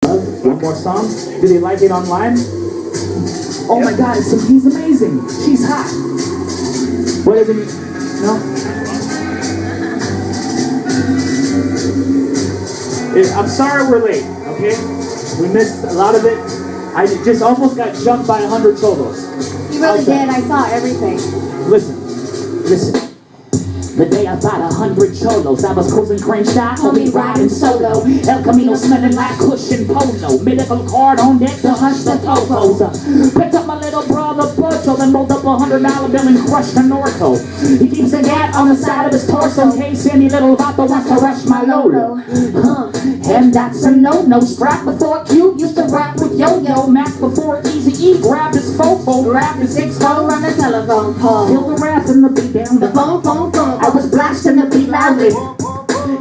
love. One more song. Do they like it online? Oh my God, he's amazing. She's hot. What is it? No? I'm sorry we're late, okay? We missed a lot of it. I just almost got jumped by 100 cholos. You really did. I saw everything. Listen. The day I fought 100 cholos, I was cruising Crenshaw, homie riding solo. El Camino smelling like cushion polo. Medical card on deck to hush the topos. Picked up my little brother Butcho, then rolled up $100 bill and crushed a Norco. He keeps a gat on the side of his torso in case any little vato wants to rush my Lolo. And that's a no-no. Strap before Cube used to rap with Yo-Yo. Mac before Easy-E grabbed his fofo, grabbed his 6-4 On the telephone pole. feel the wrath and the beat down. The phone, phone, phone. I was blasting the beat loudly.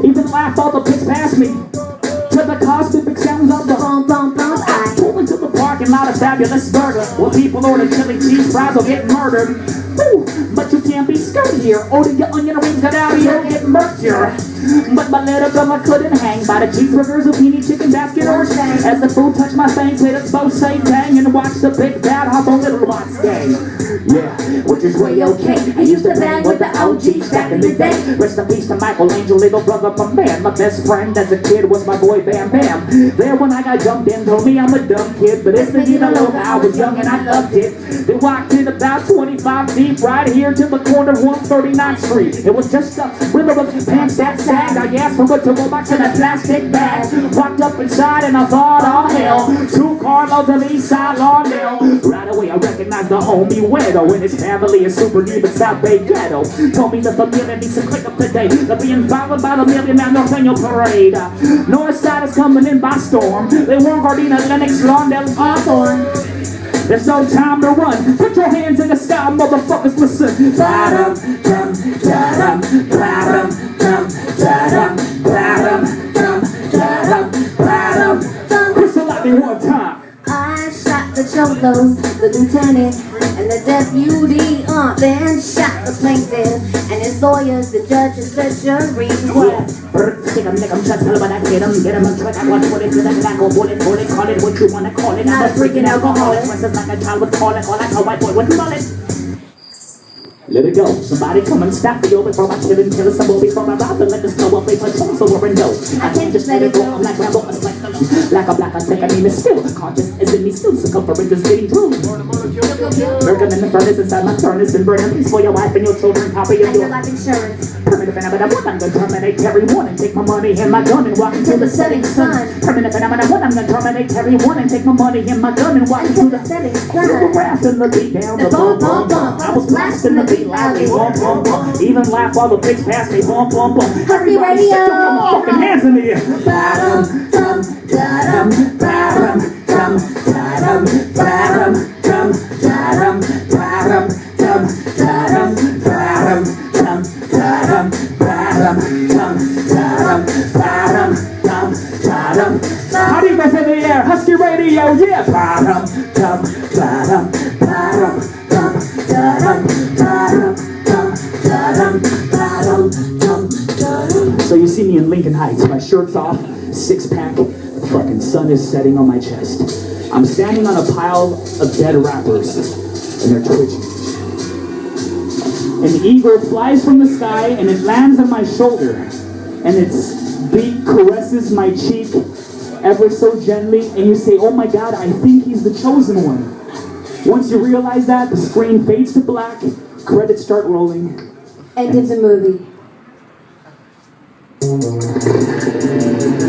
Even laughed all the pigs past me. To the cosmic sounds of the Phone, phone, phone. I pull into the parking lot of Fabulous Burger, where people order chili cheese fries or get murdered. Ooh, but you can't be scared here. Order your onion rings, get out of here, get murked here. But my little brother couldn't hang by the cheeseburger, zucchini, chicken basket, or shang. As the food touched my face, hit us both say dang, and watch the big bad hop on Little Box gang. Yeah, which is way okay. I used to bang with the OGs back in the day. Rest in peace to Michelangelo, little brother, my man. My best friend as a kid was my boy Bam Bam. There when I got jumped in, told me I'm a dumb kid, but it's been low. I was young and I loved it. They walked in about 25 deep, right here to the corner of 139th Street. It was just a river of pants that sagged. I asked for a to-go box in a plastic bag. Walked up inside and I thought, oh hell, 2 carloads of East Side Lawndale. Right away I recognized the homie Wedo and his family is super deep in South Bay Ghetto. Told me the familiar needs to click up today. They're being followed by the Million Man Norteño Parade. North Side is coming in by storm. They want Gardena, Lennox, Lawndale, Hawthorne. There's no time to run. Put your hands in the sky, motherfuckers, listen. Ba-dum, dum, da-dum, ba-dum, dum, da-dum, ba-dum, dum, da-dum, ba-dum, dum. Whistle at me one time. I shot the cholos, the lieutenant, and the deputy, then shot the plaintiff, and his lawyers, the judges, the jury. What? Stick 'em, nick 'em, just tell 'em when I get 'em, get 'em on track. I want to put it to the black or bullet, call it what you wanna call it. I'm a freaking alcoholic, dresses like a child with colic, or like a white boy with mullet. Let it go. Somebody come and stop me over before I kill and kill some more before I rob and let the snow up a patrol so we're in no. I can't just let it go. I'm like Rambo, it's like a black I think I name is still. Conscious is in me still. Circumference is getting through. Lurking in the furnace inside my furnace and burning peace for your wife and your children. Copy of And your your life insurance. permanent phenomenon. What I'm gonna terminate Terry one and take my money and my gun and walk into the setting sun. Permanent phenomenon. What I'm gonna terminate Terry one and take my money and my gun and walk into the setting feel the sun. wrath and the beat down. The bump, bump, bump. I was blasting the beat loudly. Bump, bump, bump. Even laugh while the pigs pass me. Bump, bump, bump. Husky Everybody Radio. stick your motherfucking hands in the air. Ba-dum, dum, da-dum, ba-dum, dum, da-dum, ba-dum, dum, da-dum, ba-dum, dum, da-dum, ba-dum, dum, da-dum, ba-dum, dum, da-dum, ba-dum, dum, da-dum. How do you guys in the air? Husky Radio, yeah. Ba-dum, dum, ba-dum, ba-dum, dum, da-dum, ba-dum, dum, da-dum, ba-dum, dum, da-dum. So you see me in Lincoln Heights, my shirt's off, 6-pack, the fucking sun is setting on my chest. I'm standing on a pile of dead rappers, and they're twitching. An eagle flies from the sky, and it lands on my shoulder, and its beak caresses my cheek ever so gently, and you say, oh my God, I think he's the chosen one. Once you realize that, the screen fades to black, credits start rolling. End of the movie.